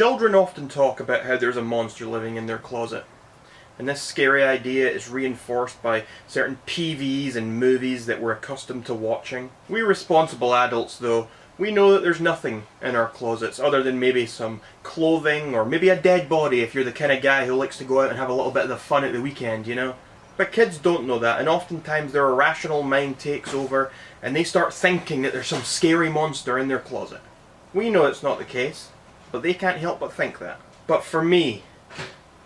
Children often talk about how there's a monster living in their closet. And this scary idea is reinforced by certain TVs and movies that we're accustomed to watching. We responsible adults, though, we know that there's nothing in our closets other than maybe some clothing or maybe a dead body if you're the kind of guy who likes to go out and have a little bit of the fun at the weekend, you know? But kids don't know that, and oftentimes their irrational mind takes over and they start thinking that there's some scary monster in their closet. We know it's not the case, but they can't help but think that. But for me,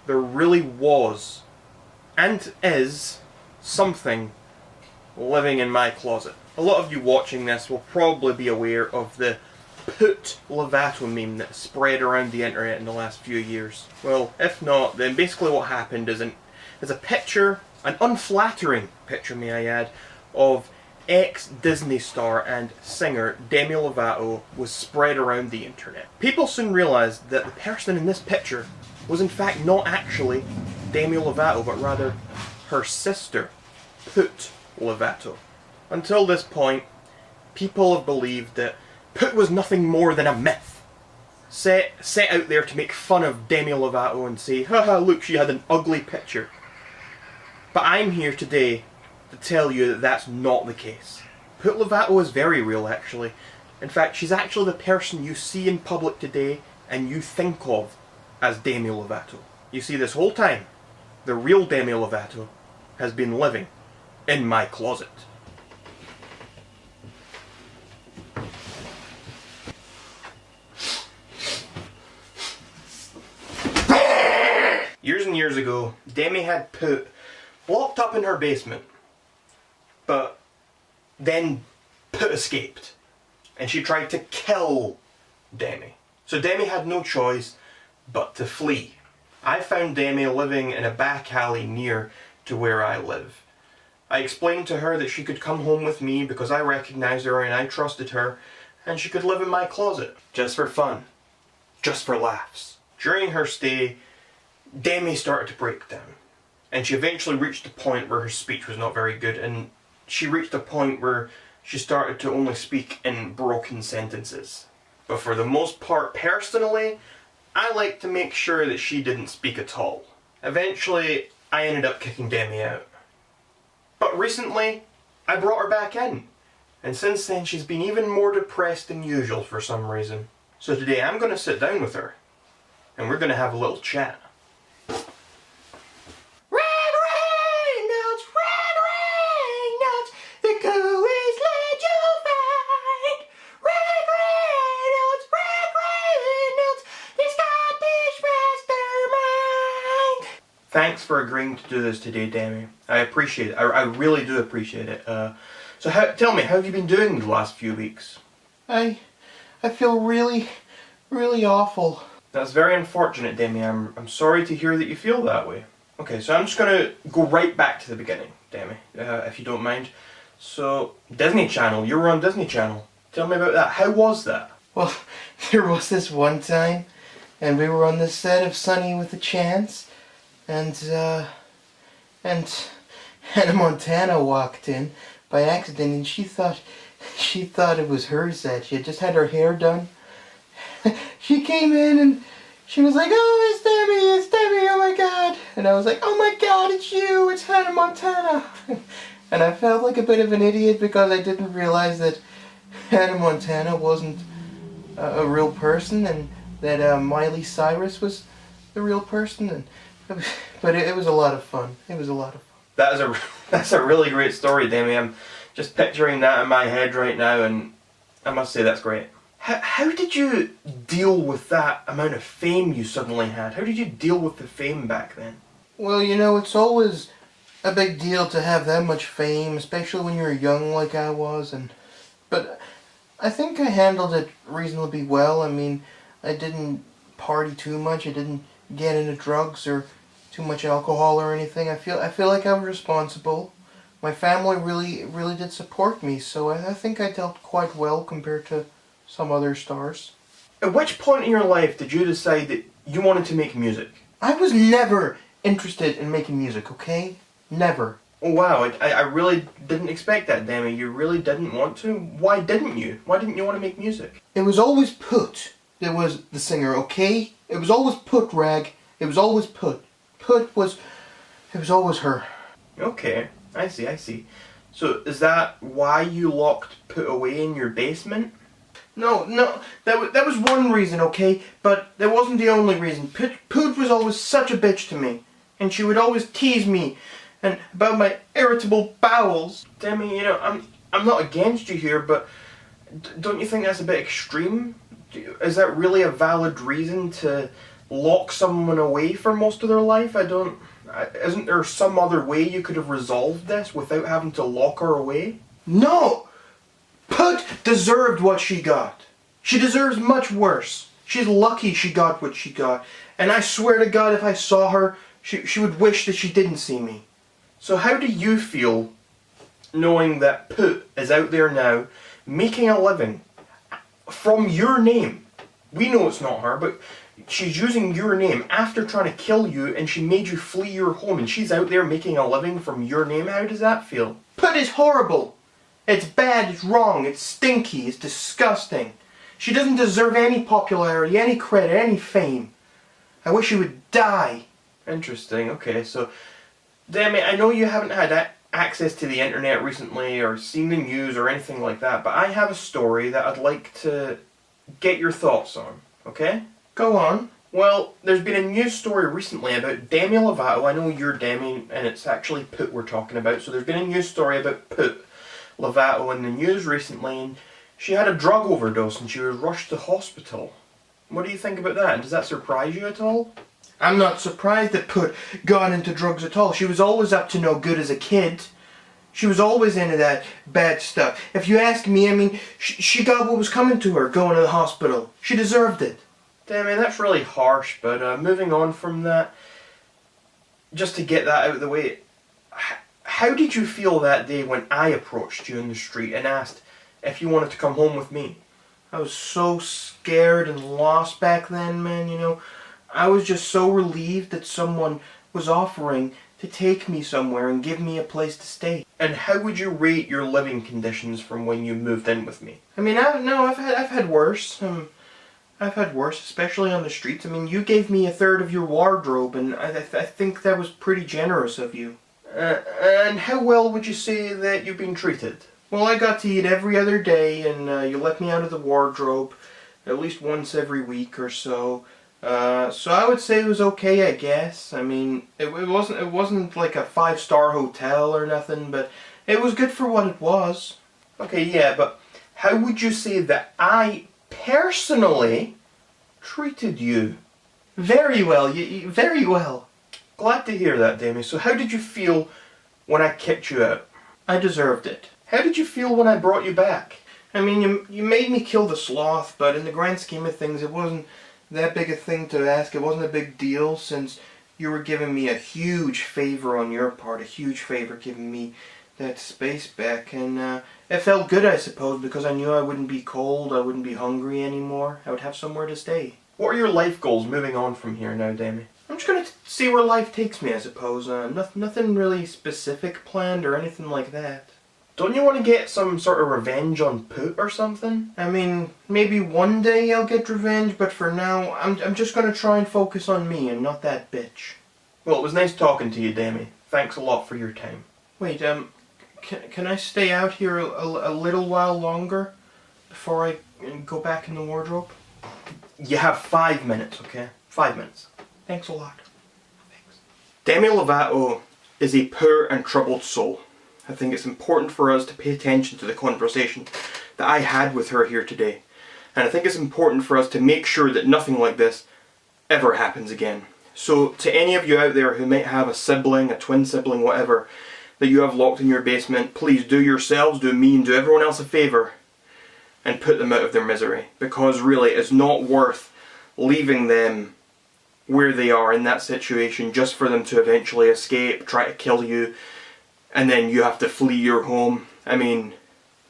there really was, and is, something living in my closet. A lot of you watching this will probably be aware of the Put Lovato meme that spread around the internet in the last few years. Well, if not, then basically what happened is a picture, an unflattering picture may I add, of ex-Disney star and singer Demi Lovato was spread around the internet. People soon realised that the person in this picture was in fact not actually Demi Lovato, but rather her sister, Put Lovato. Until this point, people have believed that Put was nothing more than a myth, set out there to make fun of Demi Lovato and say, haha, look, she had an ugly picture. But I'm here today to tell you that that's not the case. Put Lovato is very real, actually. In fact, she's actually the person you see in public today and you think of as Demi Lovato. You see, this whole time, the real Demi Lovato has been living in my closet. Years and years ago, Demi had Put locked up in her basement. But then Put escaped. And she tried to kill Demi. So Demi had no choice but to flee. I found Demi living in a back alley near to where I live. I explained to her that she could come home with me because I recognized her and I trusted her, and she could live in my closet. Just for fun. Just for laughs. During her stay, Demi started to break down. And she eventually reached a point where her speech was not very good, and she reached a point where she started to only speak in broken sentences. But for the most part, personally, I like to make sure that she didn't speak at all. Eventually, I ended up kicking Demi out. But recently, I brought her back in. And since then, she's been even more depressed than usual for some reason. So today, I'm going to sit down with her. And we're going to have a little chat. Thanks for agreeing to do this today, Demi. I appreciate it. I really do appreciate it. So tell me, how have you been doing the last few weeks? I feel really awful. That's very unfortunate, Demi. I'm sorry to hear that you feel that way. Okay, so I'm just going to go right back to the beginning, Demi, if you don't mind. So, Disney Channel. You were on Disney Channel. Tell me about that. How was that? Well, there was this one time, and we were on the set of Sunny with a Chance, and Hannah Montana walked in by accident, and she thought it was her set. She had just had her hair done. She came in and she was like, "Oh, it's Demi, oh my god." And I was like, "Oh my god, it's you, it's Hannah Montana." And I felt like a bit of an idiot because I didn't realize that Hannah Montana wasn't a real person, and that Miley Cyrus was the real person. But it was a lot of fun. It was a lot of fun. That's a really great story, Demi. I'm just picturing that in my head right now, and I must say that's great. How did you deal with that amount of fame you suddenly had? How did you deal with the fame back then? Well, you know, it's always a big deal to have that much fame, especially when you're young like I was. But I think I handled it reasonably well. I mean, I didn't party too much. I didn't get into drugs or too much alcohol or anything. I feel like I was responsible. My family really did support me, so I think I dealt quite well compared to some other stars. At which point in your life did you decide that you wanted to make music? I was never interested in making music, okay? Never. Oh wow, I really didn't expect that, Demi. You really didn't want to? Why didn't you? Why didn't you want to make music? It was always Put. that was the singer, okay? It was always Put, Rag. It was always Put. It was always her. Okay, I see. So is that why you locked Put away in your basement? No, that was one reason, okay? But that wasn't the only reason. Put was always such a bitch to me. And she would always tease me and about my irritable bowels. Demi, I'm not against you here, but don't you think that's a bit extreme? Is that really a valid reason to lock someone away for most of their life? Isn't there some other way you could have resolved this without having to lock her away? No! Put deserved what she got. She deserves much worse. She's lucky she got what she got. And I swear to God, if I saw her, she would wish that she didn't see me. So how do you feel knowing that Put is out there now making a living from your name? We know it's not her, but she's using your name after trying to kill you, and she made you flee your home, and she's out there making a living from your name. How does that feel? Put is horrible. It's bad, it's wrong, it's stinky, it's disgusting. She doesn't deserve any popularity, any credit, any fame. I wish she would die. Interesting, okay, so Demi, I know you haven't had access to the internet recently or seen the news or anything like that, but I have a story that I'd like to get your thoughts on, okay? Go on. Well, there's been a news story recently about Demi Lovato. I know you're Demi, and it's actually Put we're talking about, so there's been a news story about Put Lovato in the news recently, and she had a drug overdose and she was rushed to hospital. What do you think about that? Does that surprise you at all? I'm not surprised that Put got into drugs at all. She was always up to no good as a kid. She was always into that bad stuff. If you ask me, I mean, she got what was coming to her going to the hospital. She deserved it. Damn, that's really harsh, but moving on from that, just to get that out of the way, how did you feel that day when I approached you in the street and asked if you wanted to come home with me? I was so scared and lost back then, man, you know. I was just so relieved that someone was offering to take me somewhere and give me a place to stay. And how would you rate your living conditions from when you moved in with me? I mean, I've had worse. I've had worse, especially on the streets. I mean, you gave me a third of your wardrobe, and I think that was pretty generous of you. And how well would you say that you've been treated? Well, I got to eat every other day, and you let me out of the wardrobe at least once every week or so. So I would say it was okay, I guess. I mean, it wasn't like a 5-star hotel or nothing, but it was good for what it was. Okay, yeah, but how would you say that I personally treated you? Very well, very well. Glad to hear that, Demi. So how did you feel when I kicked you out? I deserved it. How did you feel when I brought you back? I mean, you made me kill the sloth, but in the grand scheme of things, it wasn't that big a thing to ask. It wasn't a big deal, since you were giving me a huge favor on your part, a huge favor giving me that space back, and it felt good, I suppose, because I knew I wouldn't be cold, I wouldn't be hungry anymore. I would have somewhere to stay. What are your life goals moving on from here now, Demi? I'm just gonna see where life takes me, I suppose. Nothing really specific planned or anything like that. Don't you want to get some sort of revenge on Put or something? I mean, maybe one day I'll get revenge, but for now, I'm just gonna try and focus on me and not that bitch. Well, it was nice talking to you, Demi. Thanks a lot for your time. Wait, can I stay out here a little while longer before I go back in the wardrobe? You have 5 minutes, okay? 5 minutes. Thanks a lot. Thanks. Demi Lovato is a poor and troubled soul. I think it's important for us to pay attention to the conversation that I had with her here today. And I think it's important for us to make sure that nothing like this ever happens again. So to any of you out there who might have a sibling, a twin sibling, whatever, that you have locked in your basement, please do yourselves, do me, and do everyone else a favour and put them out of their misery. Because really, it's not worth leaving them where they are in that situation just for them to eventually escape, try to kill you, and then you have to flee your home. I mean,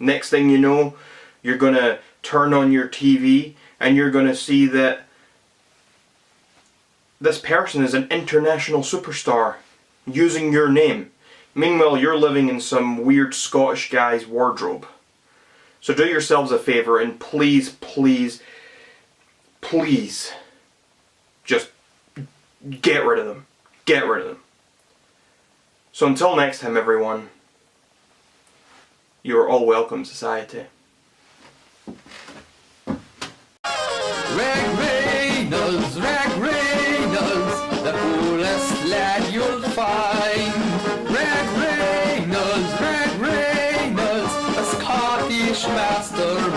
next thing you know, you're going to turn on your TV and you're going to see that this person is an international superstar using your name. Meanwhile, you're living in some weird Scottish guy's wardrobe. So do yourselves a favour and please, please please, just get rid of them. Get rid of them. So until next time, everyone, you are all welcome, society. Ragreynolds, the coolest lad you'll find. Ragreynolds, a Scottish mastermind.